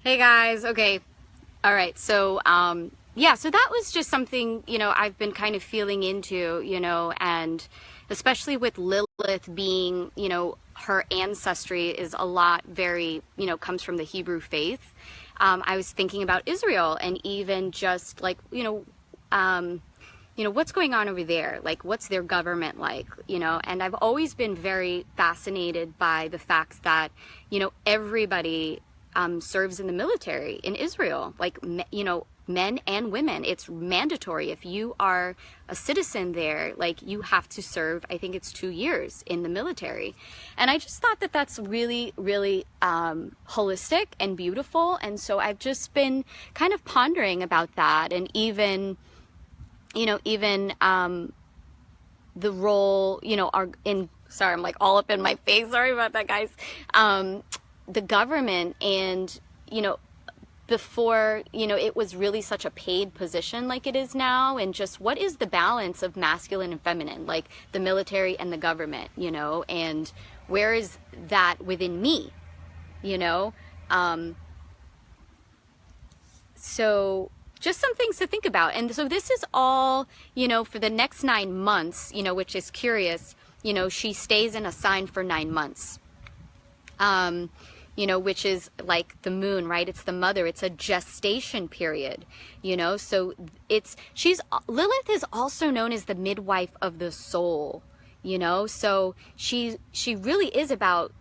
Hey guys, okay. All right. So, yeah, so that was just something, I've been kind of feeling into, and especially with Lilith being, her ancestry is a lot very, comes from the Hebrew faith. I was thinking about Israel and even just like, what's going on over there? Like, what's their government like? And I've always been very fascinated by the fact that, everybody serves in the military in Israel, like, men and women. It's mandatory. If you are a citizen there, like, you have to serve, I think it's 2 years in the military. And I just thought that that's really, really holistic and beautiful. And so I've just been kind of pondering about that, and even the role, sorry, I'm like all up in my face. Sorry about that, guys. The government and, before, it was really such a paid position like it is now. And just what is the balance of masculine and feminine, like the military and the government, and where is that within me, so just some things to think about. And so this is all, for the next 9 months, which is curious, she stays in a sign for 9 months, which is like the moon, right? It's the mother. It's a gestation period, so Lilith is also known as the midwife of the soul, so she really is about,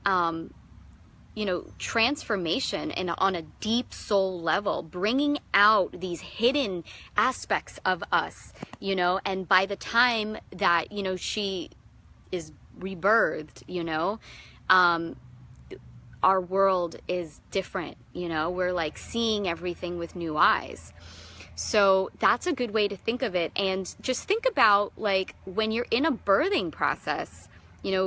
transformation and on a deep soul level, bringing out these hidden aspects of us, and by the time that, she is rebirthed, our world is different, we're like seeing everything with new eyes. So that's a good way to think of it. And just think about, like, when you're in a birthing process,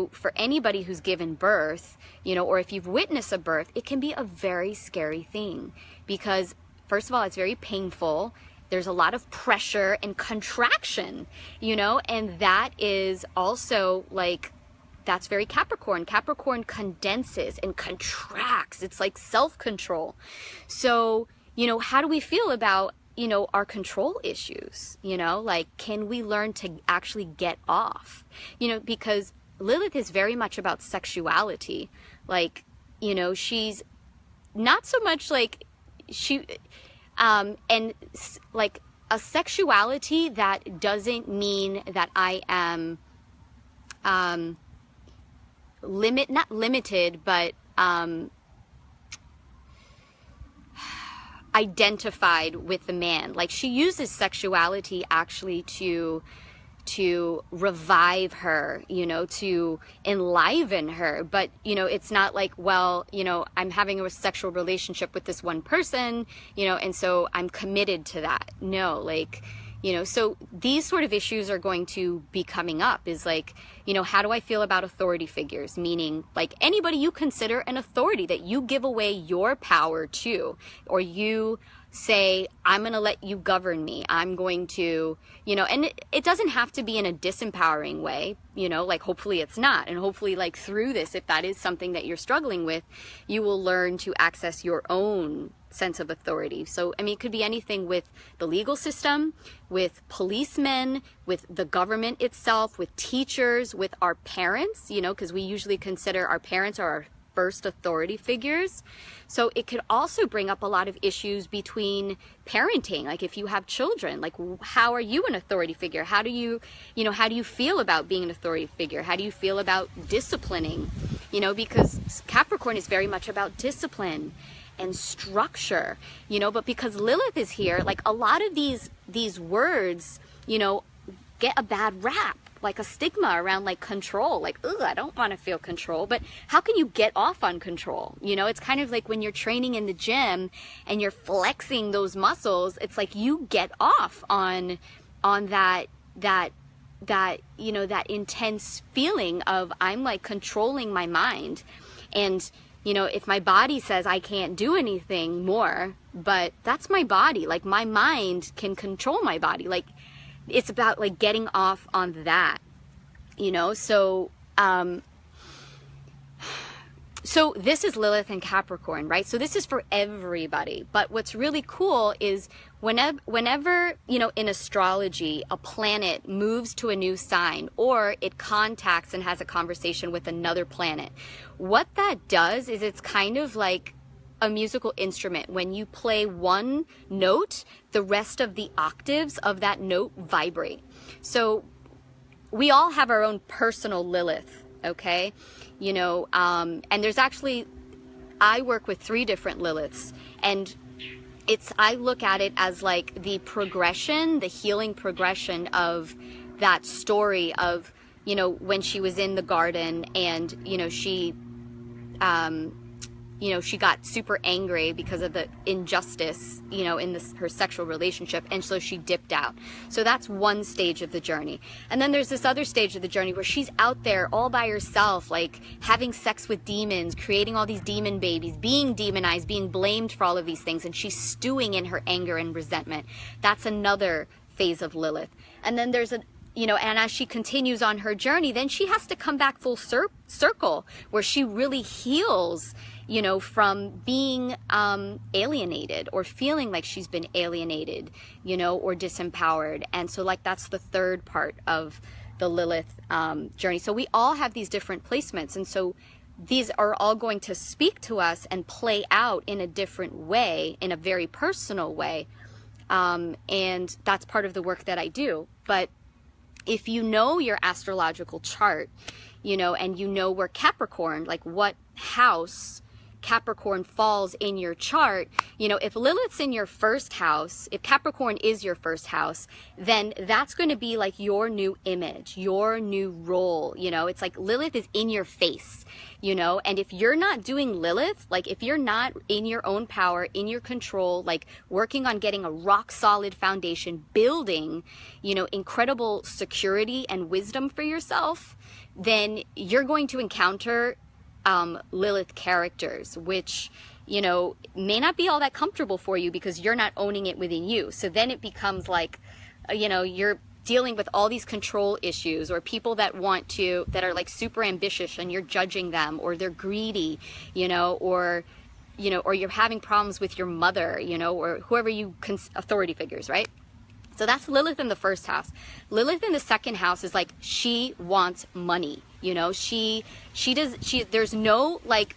for anybody who's given birth, or if you've witnessed a birth, it can be a very scary thing because, first of all, it's very painful. There's a lot of pressure and contraction, and that is also like, that's very Capricorn. Capricorn condenses and contracts. It's like self-control. So, how do we feel about, our control issues? Like, can we learn to actually get off? Because Lilith is very much about sexuality. Like, she's not so much like and like a sexuality that doesn't mean that I am, not limited, but, identified with the man. Like, she uses sexuality actually to revive her, to enliven her. But, it's not like, well, I'm having a sexual relationship with this one person, and so I'm committed to that. No, like, so these sort of issues are going to be coming up, is like, how do I feel about authority figures? Meaning, like, anybody you consider an authority that you give away your power to, or you say, I'm going to let you govern me. I'm going to, and it doesn't have to be in a disempowering way, like, hopefully it's not. And hopefully, like, through this, if that is something that you're struggling with, you will learn to access your own sense of authority. So, I mean, it could be anything with the legal system, with policemen, with the government itself, with teachers, with our parents, because we usually consider our parents are our first authority figures. So it could also bring up a lot of issues between parenting. Like, if you have children, like, how are you an authority figure? How do you, how do you feel about being an authority figure? How do you feel about disciplining? Because Capricorn is very much about discipline and structure, but because Lilith is here, like, a lot of these words, get a bad rap, like a stigma around, like, control, like, ugh, I don't want to feel control. But how can you get off on control? It's kind of like when you're training in the gym and you're flexing those muscles, it's like you get off on that that intense feeling of, I'm like controlling my mind. And if my body says I can't do anything more, but that's my body, like, my mind can control my body. Like, it's about, like, getting off on that, so So this is Lilith and Capricorn, right? So this is for everybody. But what's really cool is whenever, you know, in astrology, a planet moves to a new sign or it contacts and has a conversation with another planet, what that does is it's kind of like a musical instrument. When you play one note, the rest of the octaves of that note vibrate. So we all have our own personal Lilith, okay? You know, and there's actually, I work with 3 different Liliths, and I look at it as like the progression, the healing progression of that story of, you know, when she was in the garden and, you know, she got super angry because of the injustice, you know, in her sexual relationship. And so she dipped out. So that's one stage of the journey. And then there's this other stage of the journey where she's out there all by herself, like having sex with demons, creating all these demon babies, being demonized, being blamed for all of these things. And she's stewing in her anger and resentment. That's another phase of Lilith. And then there's and as she continues on her journey, then she has to come back full circle where she really heals, you know, from being alienated or feeling like she's been alienated, you know, or disempowered. And so like that's the third part of the Lilith journey. So we all have these different placements. And so these are all going to speak to us and play out in a different way, in a very personal way. And that's part of the work that I do. But if you know your astrological chart, you know, and you know where Capricorn, like what house Capricorn falls in your chart, you know, if Lilith's in your first house, if Capricorn is your first house, then that's going to be like your new image, your new role, you know, it's like Lilith is in your face, you know, and if you're not doing Lilith, like if you're not in your own power, in your control, like working on getting a rock solid foundation, building, you know, incredible security and wisdom for yourself, then you're going to encounter Lilith characters, which, you know, may not be all that comfortable for you because you're not owning it within you. So then it becomes like, you know, you're dealing with all these control issues or people that are like super ambitious and you're judging them, or they're greedy, you know, or you're having problems with your mother, you know, or whoever authority figures, right? So that's Lilith in the first house. Lilith in the second house is like, she wants money. You know, there's no like,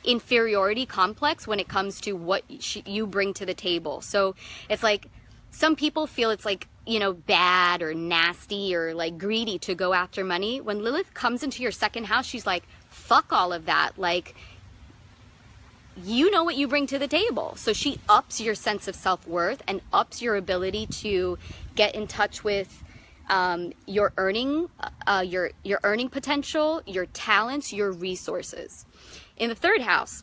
inferiority complex when it comes to what you bring to the table. So it's like, some people feel it's like, you know, bad or nasty or like greedy to go after money. When Lilith comes into your second house, she's like, fuck all of that. Like, you know what you bring to the table. So she ups your sense of self-worth and ups your ability to get in touch with your earning potential, your talents, your resources. In the third house,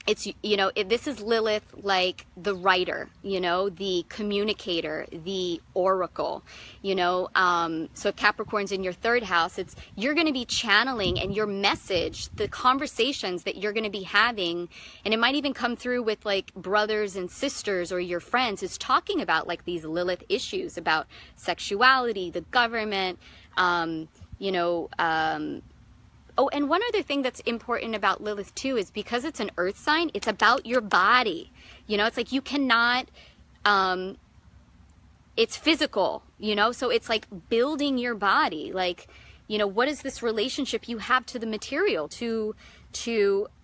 it's, you know, this is Lilith, like the writer, you know, the communicator, the oracle, you know. So if Capricorn's in your third house, you're going to be channeling, and your message, the conversations that you're going to be having, and it might even come through with like brothers and sisters or your friends, is talking about like these Lilith issues about sexuality, the government, you know, oh, and one other thing that's important about Lilith too is because it's an earth sign, it's about your body. You know, it's like you cannot, it's physical, you know, so it's like building your body. Like, you know, what is this relationship you have to the material, to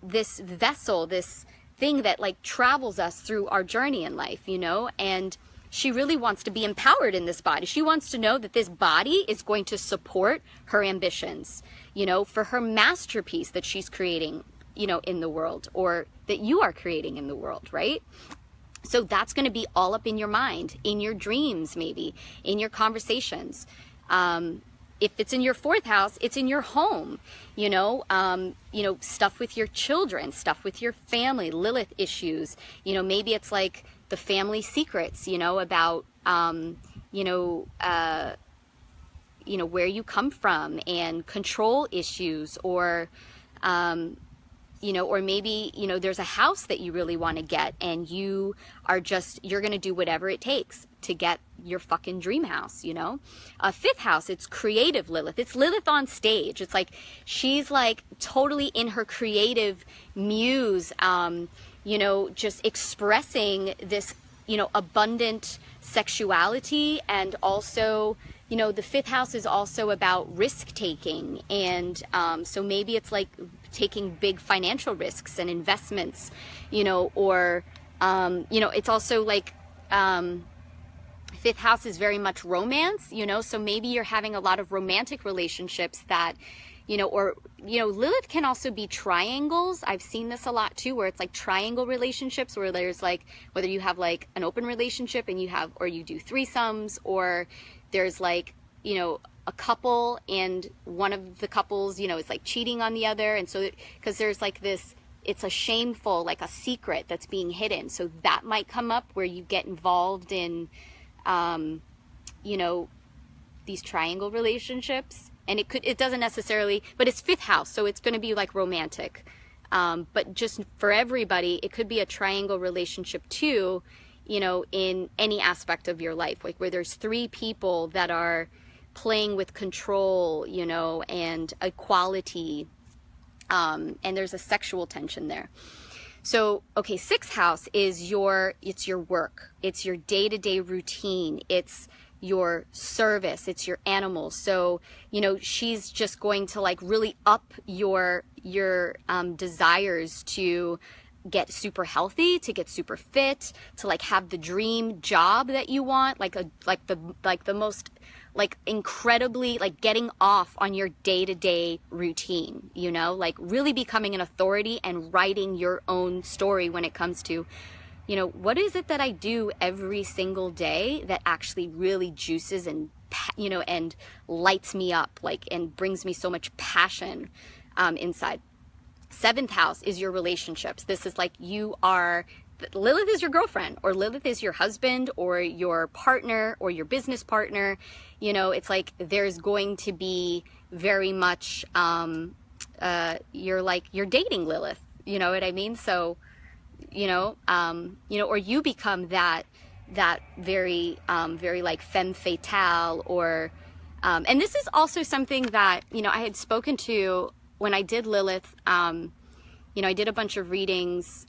this vessel, this thing that like travels us through our journey in life, you know? And she really wants to be empowered in this body. She wants to know that this body is going to support her ambitions, you know, for her masterpiece that she's creating, you know, in the world, or that you are creating in the world, right? So that's going to be all up in your mind, in your dreams, maybe in your conversations. If it's in your fourth house, it's in your home, you know, stuff with your children, stuff with your family, Lilith issues, you know, maybe it's like the family secrets, you know, about, where you come from, and control issues, or, you know, or maybe, you know, there's a house that you really want to get, and you're going to do whatever it takes to get your fucking dream house, you know. Fifth house, it's creative Lilith. It's Lilith on stage. It's like, she's like totally in her creative muse, you know, just expressing this, you know, abundant sexuality. And also, you know, the fifth house is also about risk taking. And so maybe it's like taking big financial risks and investments, you know, or, you know, it's also like, fifth house is very much romance, you know, so maybe you're having a lot of romantic relationships that, you know, or, you know, Lilith can also be triangles. I've seen this a lot too, where it's like triangle relationships, where there's like, whether you have like an open relationship and you have, or you do threesomes, or there's like, you know, a couple and one of the couples, you know, is like cheating on the other. And so, because there's like this, it's a shameful, like a secret that's being hidden. So that might come up where you get involved in, you know, these triangle relationships. And it doesn't necessarily, but it's fifth house, so it's going to be like romantic. But just for everybody, it could be a triangle relationship too, you know, in any aspect of your life, like where there's three people that are playing with control, you know, and equality, and there's a sexual tension there. So, okay, sixth house is it's your work. It's your day-to-day routine. It's your service. It's your animals. So, you know, she's just going to like really up your desires to get super healthy, to get super fit, to like have the dream job that you want, like the most like incredibly like getting off on your day-to-day routine, you know, like really becoming an authority and writing your own story when it comes to, you know, what is it that I do every single day that actually really juices and, you know, and lights me up, like, and brings me so much passion inside. Seventh house is your relationships. This is like Lilith is your girlfriend, or Lilith is your husband, or your partner, or your business partner. You know, it's like there's going to be very much, you're dating Lilith. You know what I mean? So, you know, or you become that very like femme fatale, or, and this is also something that, you know, I had spoken to when I did Lilith. You know, I did a bunch of readings,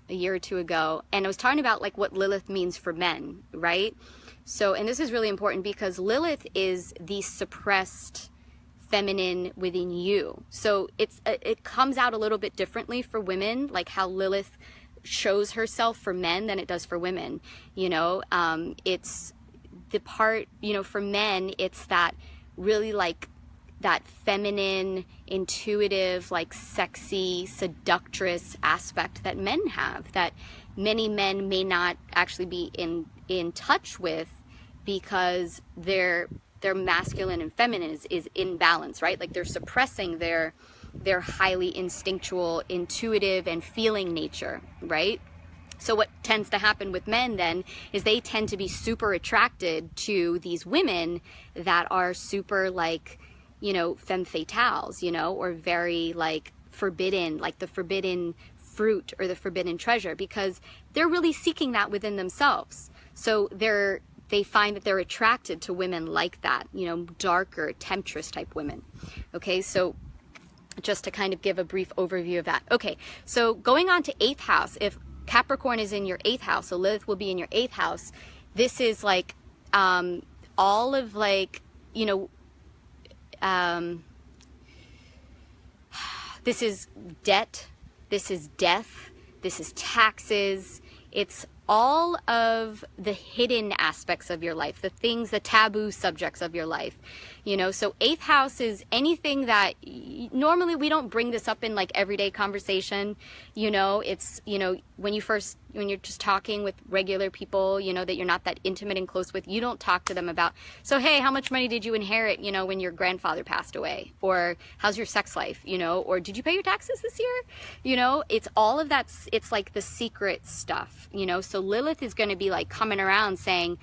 a year or two ago, and I was talking about like what Lilith means for men, right? So, and this is really important because Lilith is the suppressed feminine within you. So it comes out a little bit differently for women, like how Lilith shows herself for men than it does for women. You know, it's the part, you know, for men, it's that really like that feminine, intuitive, like sexy, seductress aspect that men have, that many men may not actually be in touch with, because their masculine and feminine is in balance, right? Like they're suppressing their highly instinctual, intuitive, and feeling nature, right? So what tends to happen with men then is they tend to be super attracted to these women that are super like, you know, femme fatales, you know, or very like forbidden, like the forbidden fruit or the forbidden treasure, because they're really seeking that within themselves. So they find that they're attracted to women like that, you know, darker, temptress type women. Okay, so just to kind of give a brief overview of that. Okay, so going on to eighth house, if Capricorn is in your eighth house, so Lilith will be in your eighth house. This is like all of like, you know, this is debt, this is death, this is taxes. It's all of the hidden aspects of your life, the things, the taboo subjects of your life, you know. So eighth house is anything that normally we don't bring this up in like everyday conversation, you know. It's, you know, when you're just talking with regular people, you know, that you're not that intimate and close with, you don't talk to them about, so hey, how much money did you inherit, you know, when your grandfather passed away, or how's your sex life, you know, or did you pay your taxes this year, you know. It's all of that. It's like the secret stuff, you know. So Lilith is going to be like coming around saying,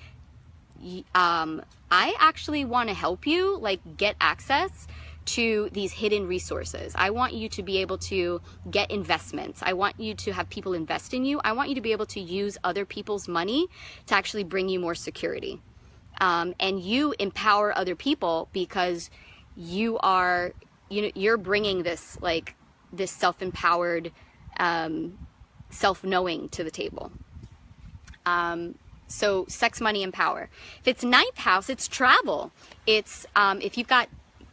I actually want to help you like get access to these hidden resources. I want you to be able to get investments. I want you to have people invest in you. I want you to be able to use other people's money to actually bring you more security. And you empower other people because you are, you're bringing this, like, this self-empowered, self-knowing to the table. So sex, money, and power. If it's 9th house, it's travel. It's, if you've got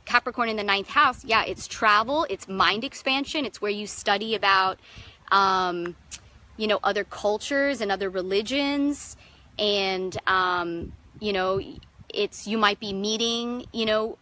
Capricorn in the 9th house, yeah, it's travel, it's mind expansion. It's where you study about, other cultures and other religions. And, you might be meeting,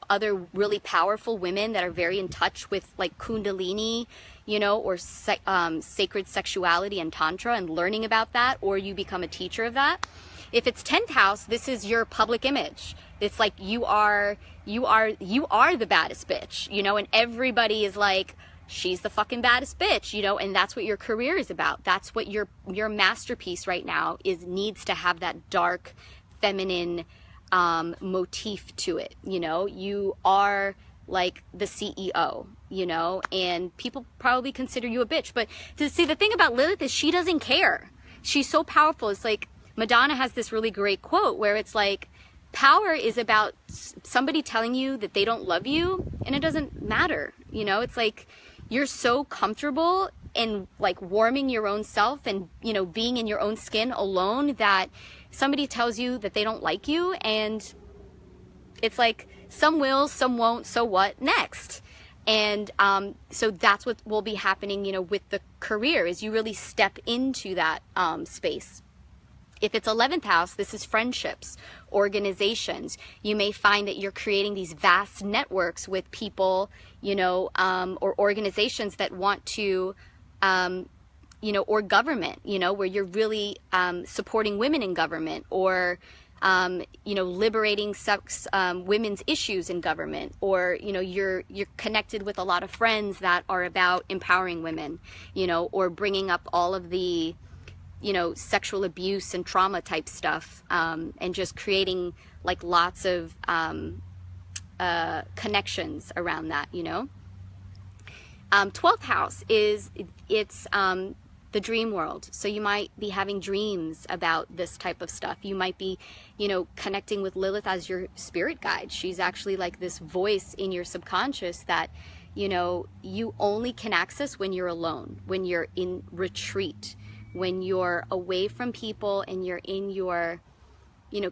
other really powerful women that are very in touch with, like, Kundalini, or sacred sexuality and Tantra, and learning about that, or you become a teacher of that. If it's 10th house, this is your public image. It's like you are the baddest bitch, and everybody is like, she's the fucking baddest bitch, and that's what your career is about. That's what your masterpiece right now needs to have, that dark feminine motif to it. You are like the CEO, and people probably consider you a bitch. But to see, the thing about Lilith is she doesn't care. She's so powerful. It's like Madonna has this really great quote where it's like, power is about somebody telling you that they don't love you, and it doesn't matter. It's like you're so comfortable in, like, warming your own self and, being in your own skin alone, that somebody tells you that they don't like you, and it's like, some will, some won't, so what next? And so that's what will be happening, with the career, is you really step into that space. If it's 11th house, this is friendships, organizations. You may find that you're creating these vast networks with people, or organizations that want to, or government, where you're really supporting women in government, or, liberating women's issues in government, or, you're connected with a lot of friends that are about empowering women, or bringing up all of the, sexual abuse and trauma type stuff, and just creating, like, lots of connections around that, 12th house is, it's the dream world. So you might be having dreams about this type of stuff. You might be, connecting with Lilith as your spirit guide. She's actually like this voice in your subconscious that, you only can access when you're alone, when you're in retreat, when you're away from people and you're in your,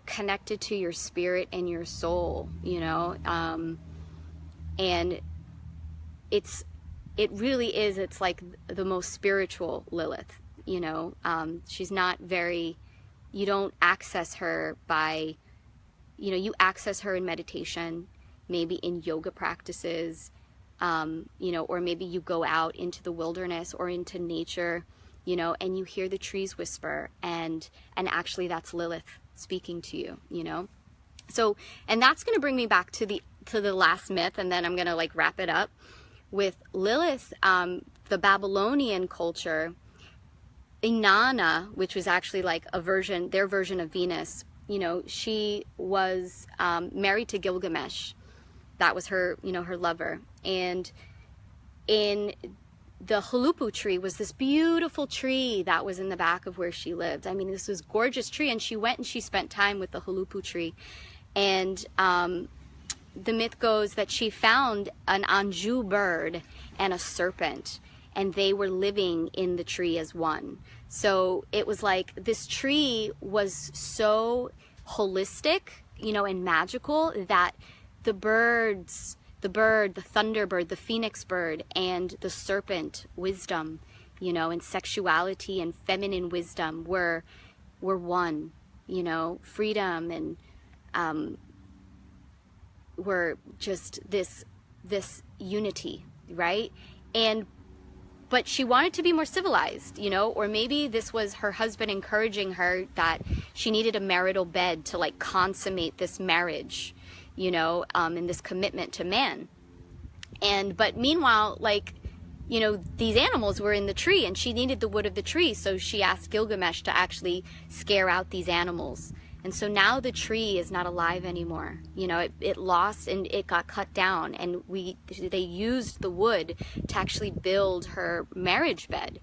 connected to your spirit and your soul, and it really is, it's like the most spiritual Lilith, she's not very, you don't access her by, you access her in meditation, maybe in yoga practices, or maybe you go out into the wilderness or into nature, and you hear the trees whisper, and actually that's Lilith speaking to you, So, and that's going to bring me back to the last myth, and then I'm going to, like, wrap it up with Lilith. The Babylonian culture, Inanna, which was actually like their version of Venus, she was married to Gilgamesh. That was her, her lover. And in the Hulupu tree was this beautiful tree that was in the back of where she lived. I mean, this was gorgeous tree, and she went and she spent time with the Hulupu tree. And the myth goes that she found an Anju bird and a serpent, and they were living in the tree as one. So it was like this tree was so holistic, and magical, that the birds, the thunderbird, the phoenix bird, and the serpent, wisdom, and sexuality and feminine wisdom were one, freedom, and were just this unity, right? But she wanted to be more civilized, or maybe this was her husband encouraging her that she needed a marital bed to, like, consummate this marriage, and this commitment to man. But meanwhile, like, these animals were in the tree, and she needed the wood of the tree, so she asked Gilgamesh to actually scare out these animals. And so now the tree is not alive anymore. You know, it lost and it got cut down, and they used the wood to actually build her marriage bed.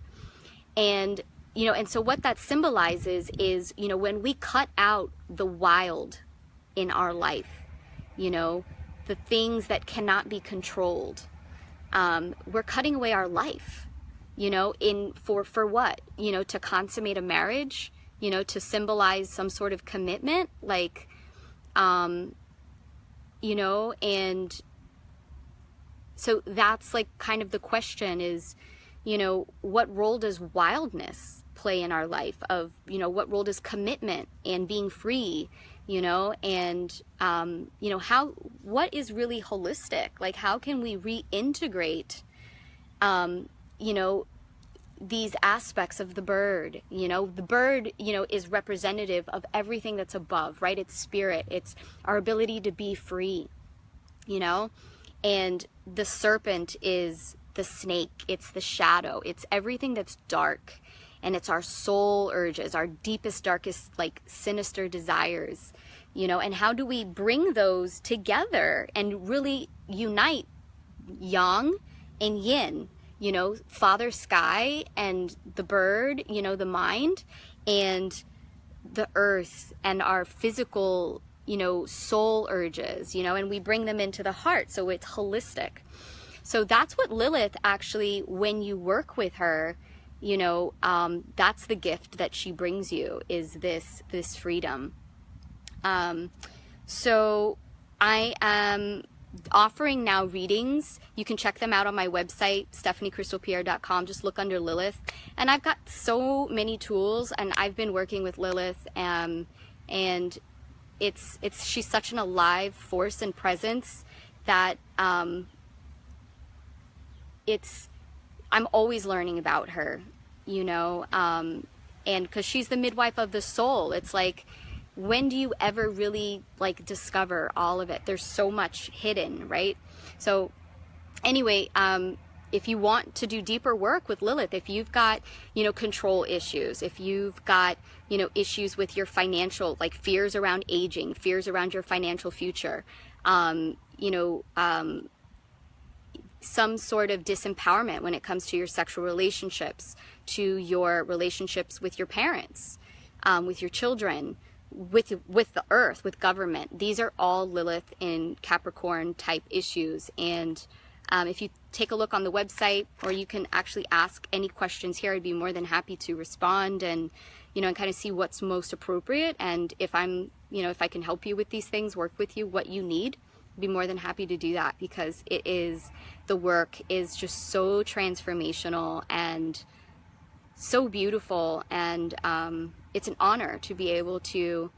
And, you know, and so what that symbolizes is, you know, when we cut out the wild in our life, you know, the things that cannot be controlled, we're cutting away our life, you know, for what? You know, to consummate a marriage, you know, to symbolize some sort of commitment, like, you know, and so that's like kind of the question is, you know, what role does wildness play in our life? Of, you know, what role does commitment and being free, you know, and, you know, what is really holistic? Like, how can we reintegrate, you know, these aspects of the bird? You know, the bird, you know, is representative of everything that's above, right? It's spirit, it's our ability to be free, you know, and the serpent is the snake, it's the shadow, it's everything that's dark, and it's our soul urges, our deepest, darkest, like, sinister desires, you know. And how do we bring those together and really unite yang and yin? You know, Father Sky and the bird, you know, the mind, and the earth and our physical, you know, soul urges, you know, and we bring them into the heart. So it's holistic. So that's what Lilith actually, when you work with her, you know, that's the gift that she brings you, is this freedom. So I am offering now readings. You can check them out on my website, stephaniecrystalpierre.com. Just look under Lilith, and I've got so many tools, and I've been working with Lilith, and she's such an alive force and presence that I'm always learning about her, you know, and because she's the midwife of the soul. It's like, when do you ever really, like, discover all of it? There's so much hidden, right? So anyway, if you want to do deeper work with Lilith, if you've got, you know, control issues, if you've got, you know, issues with your financial, like fears around aging, fears around your financial future, you know, some sort of disempowerment when it comes to your sexual relationships, to your relationships with your parents, with your children, with the earth, with government. These are all Lilith in Capricorn type issues. And if you take a look on the website, or you can actually ask any questions here, I'd be more than happy to respond and, you know, and kind of see what's most appropriate. And if I'm, you know, if I can help you with these things, work with you, what you need, I'd be more than happy to do that, because the work is just so transformational and so beautiful. And it's an honor to be able to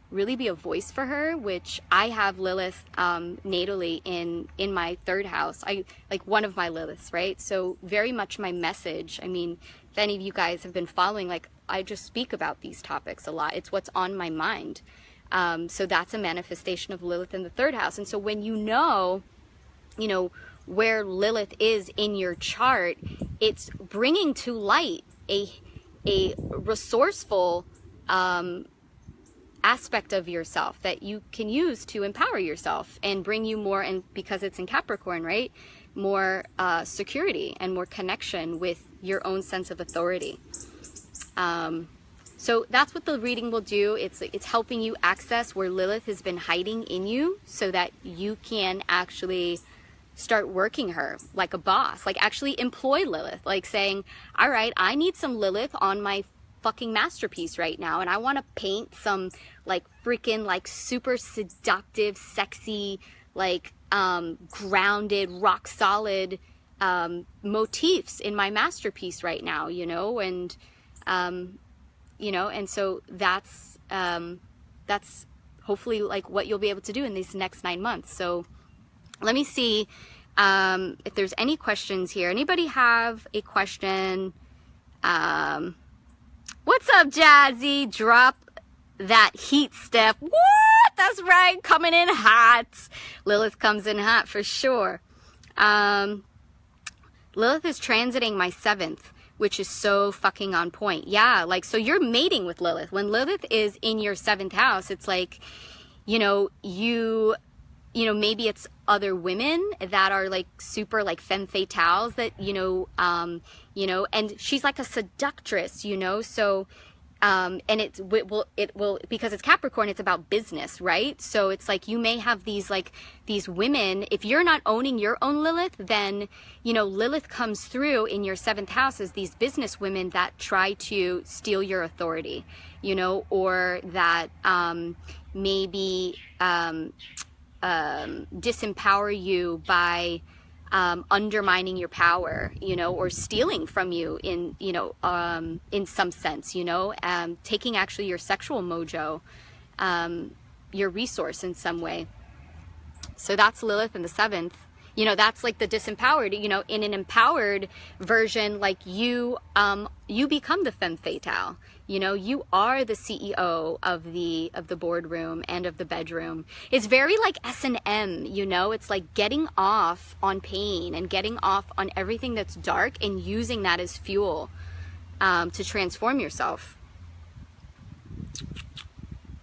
really be a voice for her, which I have Lilith natally in my third house. I like one of my Liliths, right? So very much my message. I mean, if any of you guys have been following, like, I just speak about these topics a lot. It's what's on my mind. So that's a manifestation of Lilith in the third house. And so when you know, where Lilith is in your chart, it's bringing to light a resourceful aspect of yourself that you can use to empower yourself and bring you more, and because it's in Capricorn, right, more security and more connection with your own sense of authority. So that's what the reading will do. It's helping you access where Lilith has been hiding in you, so that you can actually start working her like a boss, like actually employ Lilith, like saying, all right, I need some Lilith on my fucking masterpiece right now, and I want to paint some like freaking like super seductive, sexy, like grounded, rock solid motifs in my masterpiece right now, and and so that's hopefully like what you'll be able to do in these next 9 months. So let me see if there's any questions here. Anybody have a question? What's up, Jazzy? Drop that heat, Steph. What? That's right. Coming in hot. Lilith comes in hot for sure. Lilith is transiting my 7th, which is so fucking on point. Yeah, like, so you're mating with Lilith. When Lilith is in your 7th house, it's like, you know, maybe it's other women that are like super like femme fatales that, you know, and she's like a seductress, you know, so, and it will, because it's Capricorn, it's about business, right? So it's like, you may have these women, if you're not owning your own Lilith, then, you know, Lilith comes through in your 7th house as these business women that try to steal your authority, you know, or that, maybe, disempower you by undermining your power, you know, or stealing from you in, you know, in some sense, you know, taking actually your sexual mojo, your resource in some way. So that's Lilith in the 7th. You know, that's like the disempowered, you know. In an empowered version, like you become the femme fatale. You know, you are the CEO of the boardroom and of the bedroom. It's very like S&M, you know. It's like getting off on pain and getting off on everything that's dark and using that as fuel to transform yourself.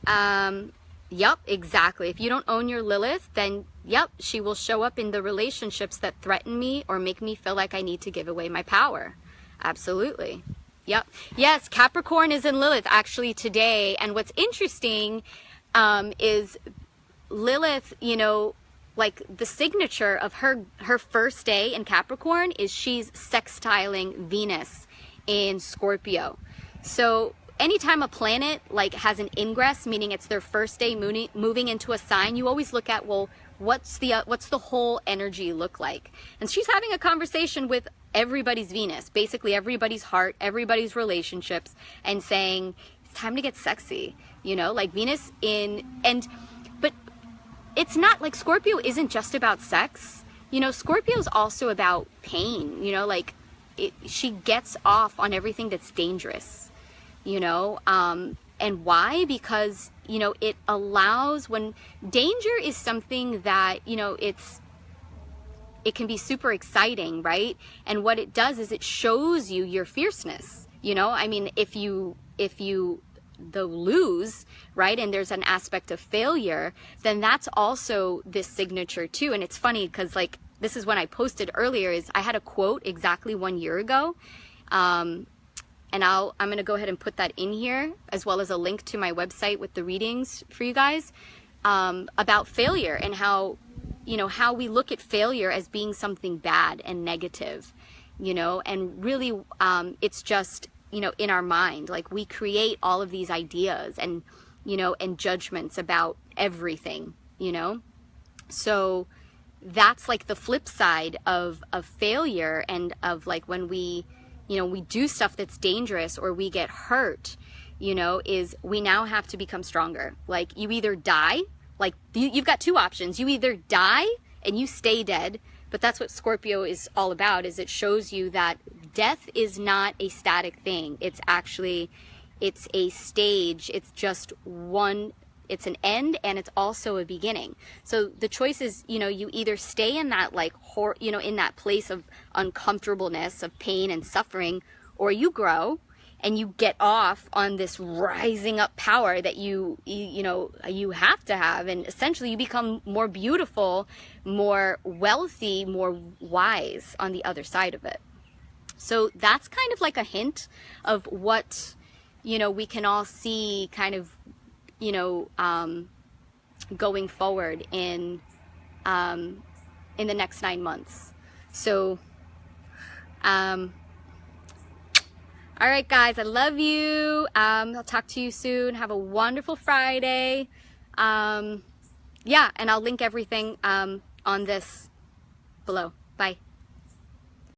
Yep, exactly. If you don't own your Lilith, then yep, she will show up in the relationships that threaten me or make me feel like I need to give away my power. Absolutely. Yep. Yes, Capricorn is in Lilith actually today. And what's interesting is Lilith, you know, like the signature of her first day in Capricorn is she's sextiling Venus in Scorpio. So anytime a planet like has an ingress, meaning it's their first day moving into a sign, you always look at, well, what's the whole energy look like? And she's having a conversation with everybody's Venus, basically everybody's heart, everybody's relationships, and saying it's time to get sexy, you know, like Venus but it's not like Scorpio isn't just about sex, you know. Scorpio's also about pain, you know, like she gets off on everything that's dangerous, you know. And why? Because, you know, it allows, when danger is something that, you know, it can be super exciting, right? And what it does is it shows you your fierceness, you know. I mean, if you lose, right, and there's an aspect of failure, then that's also this signature too. And it's funny because, like, this is when I posted earlier, is I had a quote exactly 1 year ago, and I'm going to go ahead and put that in here, as well as a link to my website with the readings for you guys, about failure and how, you know, how we look at failure as being something bad and negative, you know, and really it's just, you know, in our mind, like we create all of these ideas and, you know, and judgments about everything, you know. So that's like the flip side of failure, and of like when we, you know, we do stuff that's dangerous or we get hurt, you know, is we now have to become stronger. Like you either die, like you've got two options. You either die and you stay dead, but that's what Scorpio is all about, is it shows you that death is not a static thing. It's actually, it's a stage. It's just one, it's an end, and it's also a beginning. So the choice is, you know, you either stay in that like you know, in that place of uncomfortableness, of pain and suffering, or you grow and you get off on this rising up power that you know, you have to have, and essentially you become more beautiful, more wealthy, more wise on the other side of it. So that's kind of like a hint of what, you know, we can all see kind of, you know, going forward in the next 9 months. So, all right, guys, I love you. I'll talk to you soon. Have a wonderful Friday. Yeah, and I'll link everything on this below. Bye.